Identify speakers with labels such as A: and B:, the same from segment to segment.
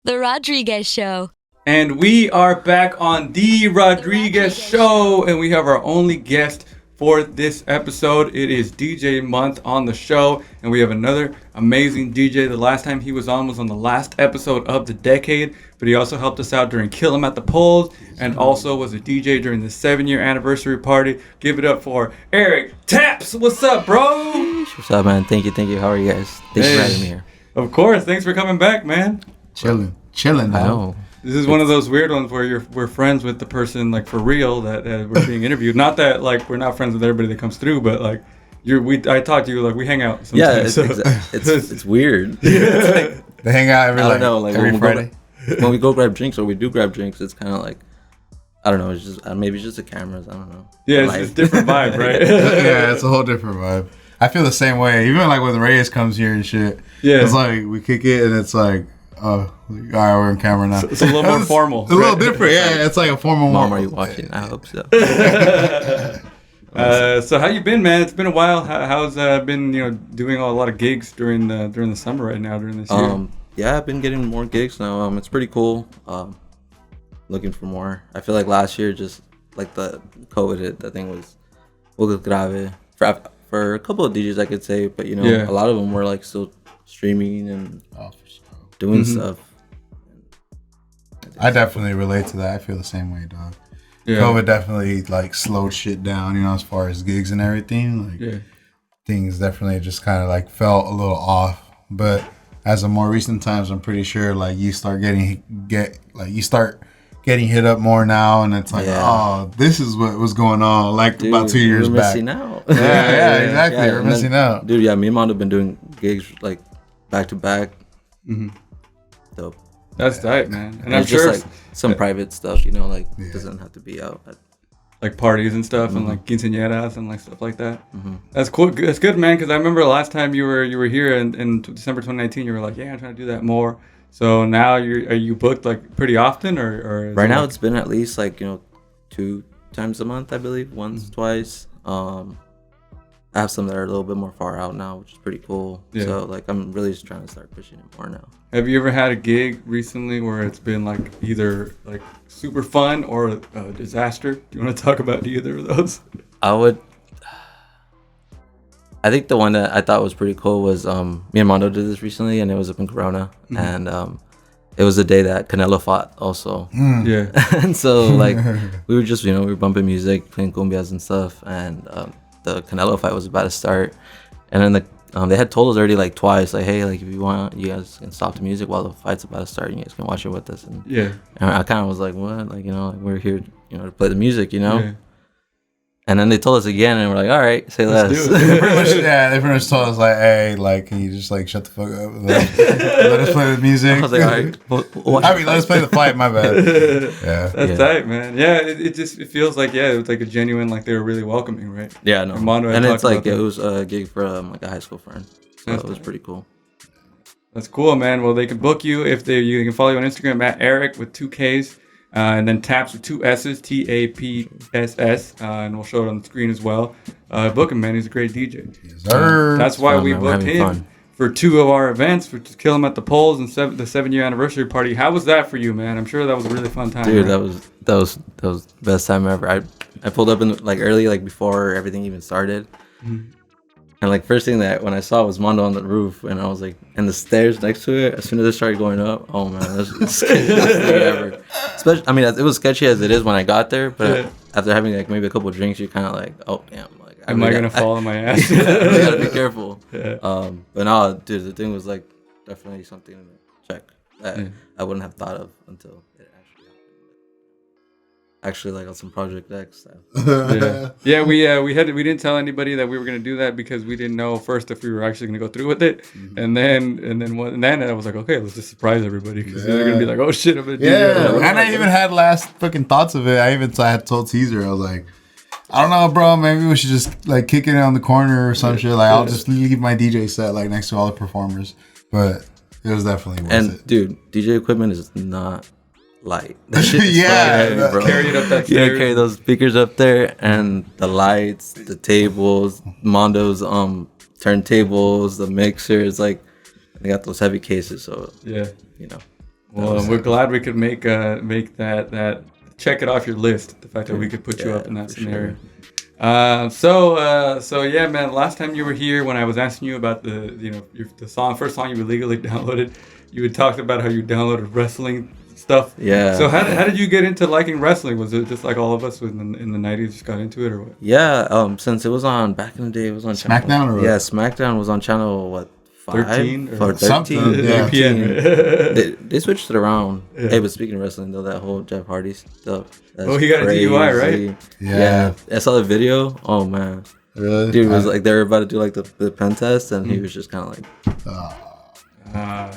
A: The Rodriguez Show.
B: And we are back on The Rodriguez Show, and we have our only guest for this episode. It is DJ Month on the show, and we have another amazing DJ. The last time he was on the last episode of the decade, but he also helped us out during Kill 'Em at the Polls, and also was a DJ during the 7-year anniversary party. Give it up for Erick Tapss. What's up, bro?
C: What's up, man? Thank you. How are you guys? Thanks for having me here.
B: Of course. Thanks for coming back, man.
D: Chilling.
C: I know.
B: This is one of those weird ones where we're friends with the person, like, for real, that we're being interviewed. Not that, like, we're not friends with everybody that comes through, but, like, I talk to you, like, we hang out sometimes.
C: Yeah, it's weird.
D: They hang out every Friday.
C: When we go grab drinks, or we do grab drinks, it's kind of like, I don't know, it's just maybe it's just the cameras, I don't know.
B: Yeah, it's just a different vibe, right?
D: Yeah, it's a whole different vibe. I feel the same way. Even, like, when Reyes comes here and shit, it's like, we kick it, and it's like, oh, all right, we're on camera now.
B: It's a little more formal.
D: It's a little different, yeah. It's like a formal.
C: Mom, are you watching? I hope so.
B: So how you been, man? It's been a while. How's been, doing a lot of gigs during the summer right now during this year?
C: Yeah, I've been getting more gigs now. It's pretty cool. Looking for more. I feel like last year, just like the COVID hit, that thing was grave for a couple of DJs, I could say, but a lot of them were like still streaming and doing stuff.
D: I definitely relate to that. I feel the same way, dog. Yeah. COVID definitely like slowed shit down, as far as gigs and everything. Like things definitely just kind of like felt a little off. But as of more recent times, I'm pretty sure like you start getting hit up more now, and it's like, oh, this is what was going on like dude, about 2 years back.
C: Missing out.
D: Yeah, exactly. We're missing out,
C: dude. Yeah, me and Mom have been doing gigs like back to back. Dope.
B: That's tight, man. And I'm
C: it's
B: sure
C: just like some private stuff, doesn't have to be out at
B: like parties and stuff, and like quinceañeras and like stuff like that. That's cool. That's good, man. Because I remember the last time you were here in December 2019, you were like, yeah, I'm trying to do that more. So now are you booked like pretty often, or
C: right now it's been at least like 2 times a month, I believe, once, twice. I have some that are a little bit more far out now, which is pretty cool. Yeah. So like I'm really just trying to start pushing it more now.
B: Have you ever had a gig recently where it's been like either like super fun or a disaster? Do you want to talk about either of those?
C: I think the one that I thought was pretty cool was me and Mondo did this recently, and it was up in Corona, and it was the day that Canelo fought also.
B: Yeah.
C: And so like we were just we were bumping music, playing cumbias and stuff, and the Canelo fight was about to start, and then they had told us already like twice, like, hey, like if you want, you guys can stop the music while the fight's about to start, and you guys can watch it with us. And I kind of was like, what, like like we're here to play the music, And then they told us again, and we're like, all right, say less.
D: They pretty much told us like, hey, like, can you just like shut the fuck up and let us play the music?
C: I was like, all right.
D: Let us play the fight. My bad. Yeah,
B: that's tight, man. Yeah, it feels like it was like a genuine, like they were really welcoming, right?
C: Yeah, no. And it's like it was a gig for like a high school friend, so it was pretty cool.
B: That's cool, man. Well, they can book you you can follow you on Instagram at Erick with 2 Ks. And then Tapss with 2 S's, TAPSS, and we'll show it on the screen as well. Book him, man. He's a great DJ.
D: Yes, sir.
B: That's why we booked him for 2 of our events, for Kill 'Em at the Polls and the 7-year anniversary party. How was that for you, man? I'm sure that was a really fun time.
C: Dude, right? that was the best time ever. I pulled up in like early, like before everything even started. And like first thing that when I saw was Mondo on the roof, and I was like, and the stairs next to it. As soon as it started going up, oh man, that was the sketchiest thing ever. Especially, I mean, it was sketchy as it is when I got there, but after having like maybe a couple of drinks, you're kind of like, oh damn, like
B: am I gonna fall on my ass?
C: I really gotta be careful. Yeah. But no, dude, the thing was like definitely something to check that I wouldn't have thought of until it actually happened. Actually, like on some Project X stuff.
B: Yeah. We didn't tell anybody that we were gonna do that because we didn't know first if we were actually gonna go through with it, and then I was like, okay, let's just surprise everybody because they're gonna be like, oh shit, I'm gonna do that.
D: And I even had last fucking thoughts of it. I had told Caesar, I was like, I don't know, bro, maybe we should just like kick it on the corner or some shit. Like I'll just leave my DJ set like next to all the performers, but it was definitely worth it.
C: And dude, DJ equipment is not light. That shit is heavy, bro.
B: Carry it up that stairs.
C: You carry those speakers up there, and the lights, the tables, Mondo's turntables, the mixers, like they got those heavy cases, so
B: Well, we're glad we could make that check it off your list. The fact that we could put you up in that scenario. Sure. So yeah, man. Last time you were here, when I was asking you about the first song you illegally downloaded, you had talked about how you downloaded wrestling stuff.
C: Yeah.
B: So how did you get into liking wrestling? Was it just like all of us in the 90s just got into it, or what?
C: Yeah. Since it was on back in the day, it was on
D: SmackDown
C: channel,
D: or what?
C: Yeah, SmackDown was on channel
B: 13
C: or 13.
D: Yeah.
B: 13.
C: They switched it around.
B: Yeah.
C: Hey, but speaking of wrestling though, that whole Jeff Hardy stuff.
B: He got a DUI, right?
C: Yeah. I saw the video. Oh man.
D: Really?
C: Dude, it was like they were about to do like the pen test, and he was just kind of like,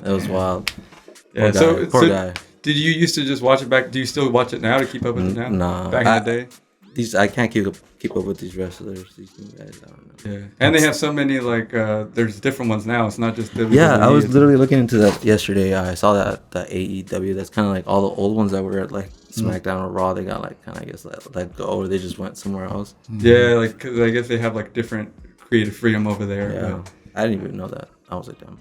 C: it was wild.
B: Yeah.
C: Poor guy.
B: Did you used to just watch it back? Do you still watch it now to keep up with it now?
C: Nah.
B: Back in the day?
C: I can't keep up with these wrestlers, these new guys. I don't know.
B: Yeah. And they have so many, like, there's different ones now. It's not just WWE.
C: Yeah, I was literally looking into that yesterday. I saw that AEW. That's kind of like all the old ones that were at like SmackDown or Raw. They got like kind of, I guess, let go, or they just went somewhere else.
B: Yeah, like, because I guess they have like different creative freedom over there.
C: Yeah.
B: But
C: I didn't even know that. I was like, damn.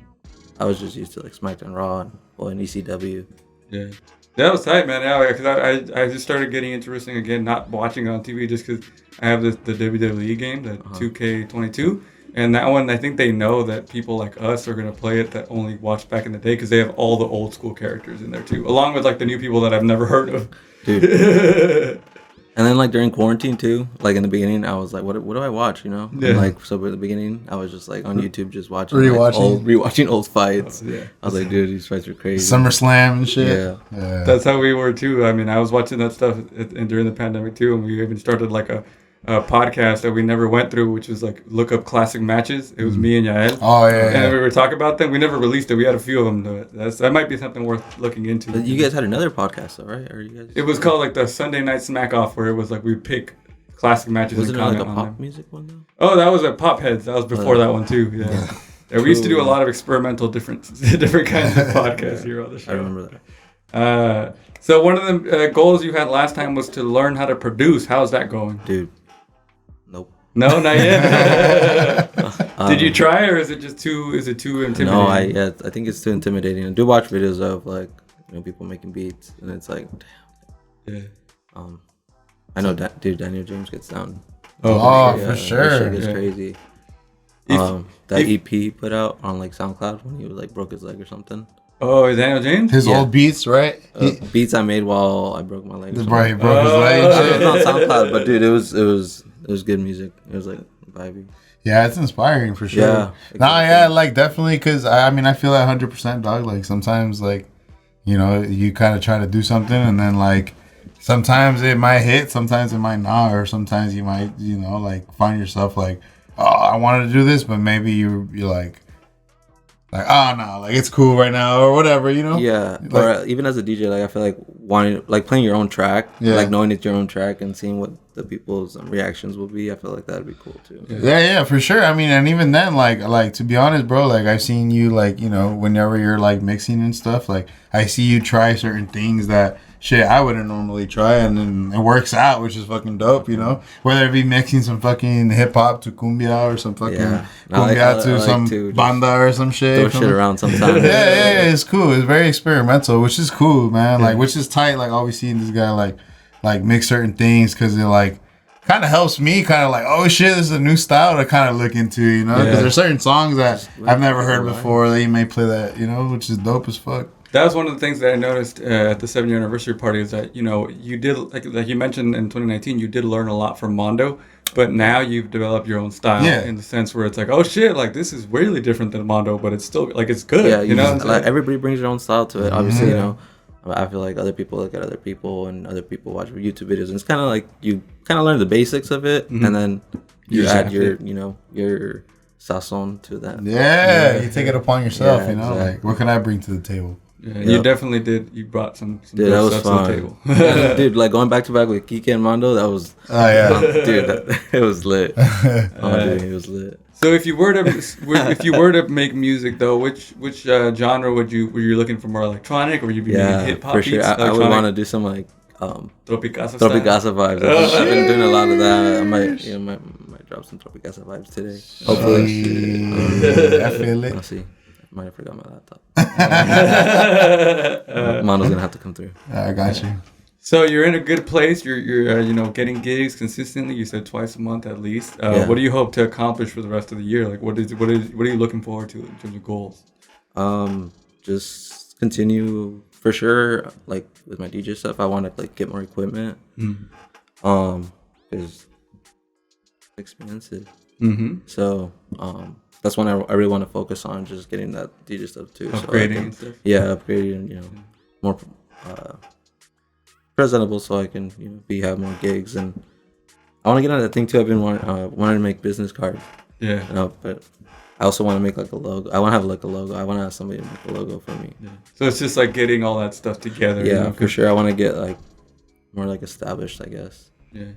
C: I was just used to like SmackDown, Raw, and ECW.
B: Yeah. That was tight, man. Yeah, because I just started getting into wrestling again, not watching it on TV, just because I have the WWE game, the 2K22, and that one, I think they know that people like us are gonna play it that only watched back in the day, because they have all the old school characters in there too, along with like the new people that I've never heard of.
C: Dude. And then like during quarantine too, like in the beginning, I was like, what do I watch? You know?
B: Yeah.
C: And, like, so at the beginning, I was just like on YouTube just watching
D: Rewatching
C: old fights.
B: Yeah.
C: I was like, dude, these fights are crazy.
D: SummerSlam and shit.
C: Yeah.
B: That's how we were too. I mean, I was watching that stuff during the pandemic too, and we even started like a podcast that we never went through, which was like look up classic matches. It was me and Yael.
D: Oh yeah.
B: And we were talking about them. We never released it. We had a few of them. That might be something worth looking into.
C: But you guys had another podcast though, right? Or you guys?
B: It was called like the Sunday Night Smack Off, where it was like we pick classic matches
C: Wasn't
B: and
C: it like
B: comment
C: a
B: on
C: pop
B: them.
C: music one though?
B: Oh, that was a Pop Heads. That was before that one too. Yeah. Yeah, we used to do a lot of experimental different kinds of podcasts here on the show.
C: I remember that.
B: So one of the goals you had last time was to learn how to produce. How's that going?
C: Dude. Nope.
B: No, not yet. Did you try, or is it too intimidating?
C: No, I think it's too intimidating. I do watch videos of like, people making beats, and it's like, damn.
B: Yeah.
C: I know Daniel James gets down.
D: For sure.
C: That shit gets crazy. That EP he put out on like SoundCloud when he was like broke his leg or something.
B: Oh, is Daniel James?
D: His old beats, right?
C: Beats I made while I broke my leg.
D: Right, he broke his leg.
C: It was on SoundCloud, but dude, it was good music. It was like vibey.
D: Yeah, it's inspiring for sure.
C: Yeah, exactly.
D: Nah, yeah, like definitely, because I mean, I feel that 100%, dog. Like sometimes, like, you kind of try to do something, and then like sometimes it might hit, sometimes it might not, or sometimes you might, like find yourself like, oh, I wanted to do this, but maybe you're like, oh no, like it's cool right now or whatever,
C: Yeah,
D: like,
C: or even as a DJ, like I feel like wanting, like playing your own track, like knowing it's your own track and seeing what the people's reactions will be. I feel like that'd be cool too.
D: Yeah, for sure. I mean, and even then, like to be honest, bro, like I've seen you, like, whenever you're like mixing and stuff, like I see you try certain things that shit I wouldn't normally try, and then it works out, which is fucking dope, whether it be mixing some fucking hip hop to cumbia or some fucking cumbia to some banda or some shit.
C: Throw shit around sometimes.
D: yeah, it's cool. It's very experimental, which is cool, man. Like, which is tight. Like always seeing this guy like mix certain things, because it like kind of helps me kind of like, oh shit, this is a new style to kind of look into, because there's certain songs that I've never heard before that you may play that, which is dope as fuck.
B: That was one of the things that I noticed at the 7-year anniversary party, is that, you did, like you mentioned in 2019, you did learn a lot from Mondo, but now you've developed your own style in the sense where it's like, oh shit, like this is really different than Mondo, but it's still, like, it's good.
C: Yeah, like everybody brings their own style to it. Obviously, I feel like other people look at other people, and other people watch YouTube videos, and it's kind of like you kind of learn the basics of it, and then you add your, your sazon to that.
D: Yeah, you take it upon yourself,
C: exactly.
D: Like, what can I bring to the table?
B: Yeah, you definitely did. You brought some
C: dude, that was
B: stuff
C: fun.
B: to the table.
C: Yeah, dude, like going back to back with Kike and Mondo, that was dude, it was lit. Dude, it was lit.
B: So if you were to make music though, which genre were you looking for? More electronic, or would you be making hip hop
C: for sure.
B: beats?
C: I would want to do some like
B: Tropicasa
C: vibes. I've been doing a lot of that. I might drop some Tropicasa vibes today. Hopefully.
D: I feel it.
C: I'll see. might have forgot my laptop. Mono's gonna have to come through.
D: I got you.
B: So you're in a good place. You're getting gigs consistently. You said twice a month at least. What do you hope to accomplish for the rest of the year? Like what are you looking forward to in terms of goals?
C: Just continue for sure. Like with my DJ stuff, I want to like get more equipment. Because it's expensive. So that's when I really want to focus on just getting that DJ stuff too.
B: Upgrading and stuff.
C: Yeah, upgrading. More presentable, so I can have more gigs, and I want to get on that thing too. I've been wanting to make business cards. Yeah. But I also want to make like a logo. I want to have like a logo. I want to have somebody to make a logo for me.
B: Yeah. So it's just like getting all that stuff together.
C: Yeah, for sure. I want to get like more like established, I guess.
B: Yeah.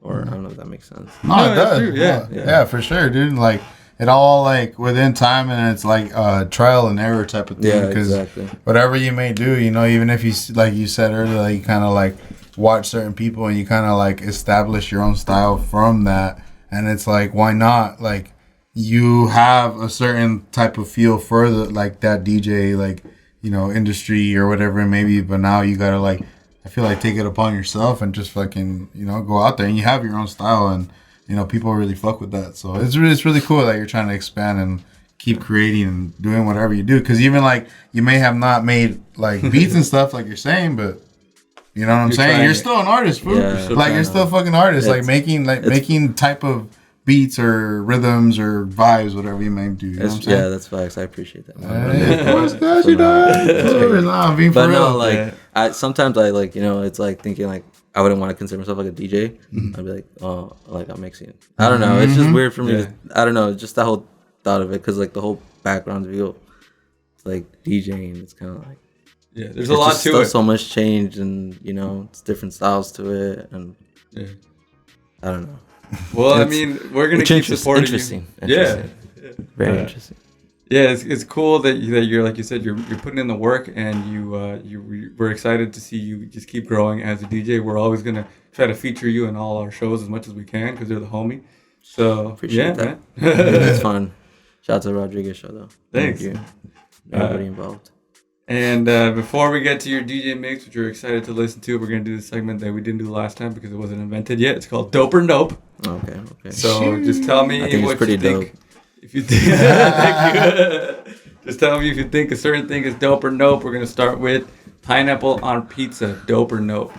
C: Or I don't know if that makes sense.
D: No, it does. Yeah, for sure, dude. Like it all like within time, and it's like trial and error type of thing.
C: Yeah, exactly.
D: Whatever you may do, even if you, like you said earlier, like, you kind of like watch certain people and you kind of like establish your own style from that, and it's like, why not? Like you have a certain type of feel for like that DJ like industry or whatever it may be, but now you gotta like, I feel like, take it upon yourself and just fucking go out there and you have your own style, and people really fuck with that. So it's really cool that you're trying to expand and keep creating and doing whatever you do. Because even like you may have not made like beats and stuff like you're saying, but you know what I'm saying? You're still an artist, fool. Yeah, like you're still a fucking artist. Like making type of beats or rhythms or vibes, whatever you may do. You know what I'm saying?
C: Yeah, that's facts. I appreciate that.
D: Hey, of course, got you, dog. I'm being for real.
C: No, like sometimes I like it's like thinking like I wouldn't want to consider myself like a DJ. I'd be like, oh, like I'm mixing. I don't know. It's just weird for me. I don't know. Just the whole thought of it, because like the whole background view, it's like DJing. It's kind of like
B: there's a lot to it.
C: So much change, and it's different styles to it, and I don't know.
B: Well, I mean, we're gonna keep supporting
C: interesting.
B: you.
C: Interesting. Very interesting.
B: Yeah, it's cool that you're, like you said, you're putting in the work, and we're excited to see you just keep growing as a DJ. We're always gonna try to feature you in all our shows as much as we can, because you're the homie. So
C: appreciate that. It's fun. Shout out to the Rodriguez show though.
B: Thanks.
C: Thank you. Everybody involved.
B: And before we get to your DJ mix, which you're excited to listen to, we're going to do this segment that we didn't do last time because it wasn't invented yet. It's called Dope or Nope.
C: Okay.
B: So just tell me what you think.
C: Dope.
B: If you think, just tell me if you think a certain thing is dope or nope. We're going to start with pineapple on pizza. Dope or nope?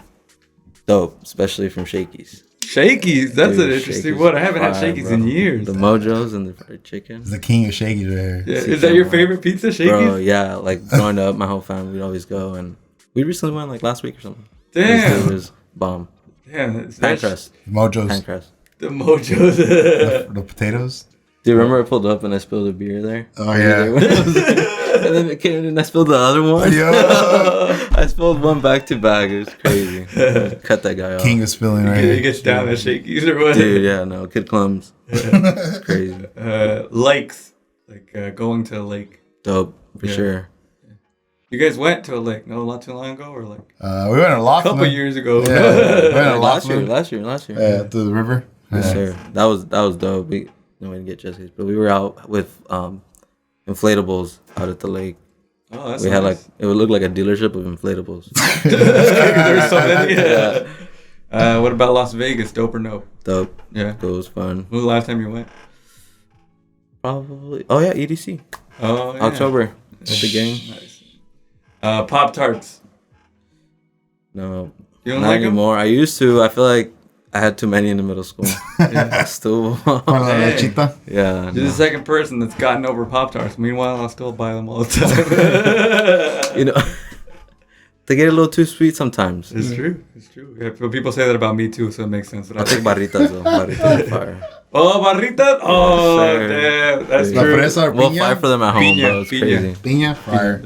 C: Dope, especially from Shakey's.
B: Shakey's? That's an interesting one. I haven't had Shakey's in years.
C: The Mojos and the fried chicken.
D: It's the king of Shakey's right here.
B: Yeah. Is that your favorite pizza, Shakey's?
C: Bro, yeah. Like growing up, my whole family would always go, and we recently went like last week or something.
B: Damn.
C: It was bomb.
B: Damn.
C: Pan crust.
D: Mojos.
C: Pan crust.
B: The Mojos.
D: the potatoes.
C: Do you remember I pulled up and I spilled a beer there?
D: Oh, yeah.
C: And then it came in and I spilled the other one.
D: Yeah.
C: I spilled one back to back. It was crazy. Cut that guy off.
D: King of spilling right
B: He gets down at Shakey's or what?
C: Dude, yeah, no. Kid Clums. It's crazy.
B: Lakes. Like going to a lake.
C: Dope, for sure.
B: You guys went to a lake, no, not too long ago, or like?
D: We went a lot.
B: A couple years ago.
D: Yeah, we went a
C: last year.
D: Yeah, to the river.
C: Yes, sir. That was dope. We didn't get jet skis, but we were out with inflatables out at the lake.
B: Oh, that's
C: we had like it would look like a dealership of inflatables.
B: There's so many. Yeah. What about Las Vegas? Dope or nope?
C: Dope.
B: Yeah.
C: It was fun.
B: When was the last time you went?
C: Probably. Oh yeah, EDC.
B: Oh yeah.
C: October. With the gang.
B: Nice. Pop-Tarts.
C: No.
B: You don't
C: not
B: like
C: anymore.
B: them?
C: I used to. I feel like I had too many in the middle school. I still. Yeah.
B: You're the second person that's gotten over Pop-Tarts. Meanwhile, I'll still buy them all the time.
C: They get a little too sweet sometimes.
B: It's true. Yeah, but people say that about me too, so it makes sense.
C: I think barritas though. Barritas are fire.
B: Oh, barritas? Oh, damn. That's true.
C: We'll fight for them at home, bro. It's crazy.
D: Piña, fire.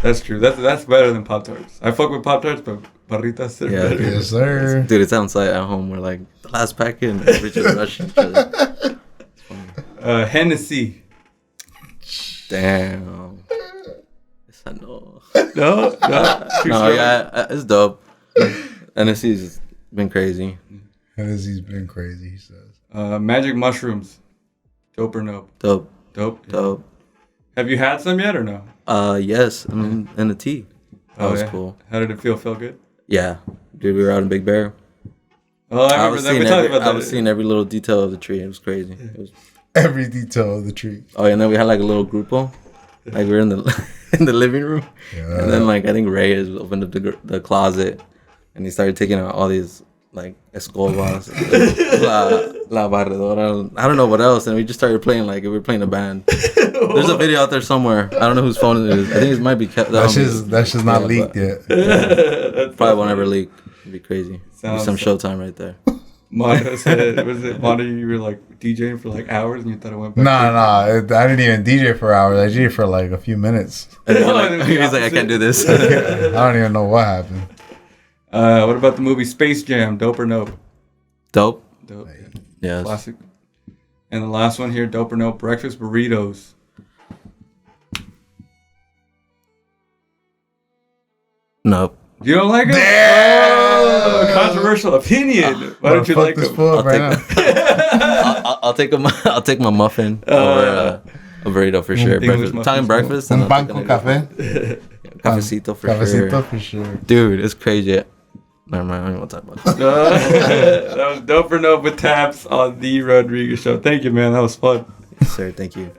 B: That's true. That's better than Pop-Tarts. I fuck with Pop-Tarts, but barritas are better.
D: Yes, sir.
C: Dude, it's on site at home. We're like, the last packet, and we just rush each other.
B: Hennessy.
C: Damn. I know.
B: No,
C: yeah, it's dope. Hennessy's been crazy.
D: Hennessy's been crazy, he says.
B: Magic mushrooms. Dope or nope?
C: Dope.
B: Yeah.
C: Dope.
B: Have you had some yet or no?
C: Yes, in the tea. That was cool.
B: How did it feel? Felt good?
C: Yeah, dude, we were out in Big Bear.
B: Oh, I remember that. We talked about that.
C: I was seeing every little detail of the tree. It was crazy. It was
D: every detail of the tree.
C: Oh, and then we had like a little grupo. Like we were in the in the living room, and then like I think Ray has opened up the closet, and he started taking out all these like escobas, la barredora. I don't know what else, and we just started playing like we were playing a band. There's a video out there somewhere. I don't know whose phone it is. I think it might be kept.
D: That's just not leaked yet.
C: Yeah. Probably won't ever leak. It'd be crazy. It'd be some Showtime right there.
B: Mondo said, Mondo, you were like DJing for like hours and you thought it went back?
D: No, I didn't even DJ for hours. I DJed for like a few minutes.
C: He was like, I can't do this.
D: I don't even know what happened.
B: What about the movie Space Jam? Dope or nope?
C: Dope.
B: Dope.
C: Yes.
B: Classic. And the last one here, dope or nope? Breakfast burritos.
C: Nope.
B: You don't like them? Oh, controversial opinion. Why don't you like them?
C: I'll take my muffin over a burrito for sure. Talking breakfast.
D: Un pan con café.
C: Cafecito for sure.
D: Cafecito for sure.
C: Dude, it's crazy. Never mind. I don't even want to talk about
B: that. That was Dope or Nope with Tapss on The Rodriguez Show. Thank you, man. That was fun.
C: Yes, sir. Thank you.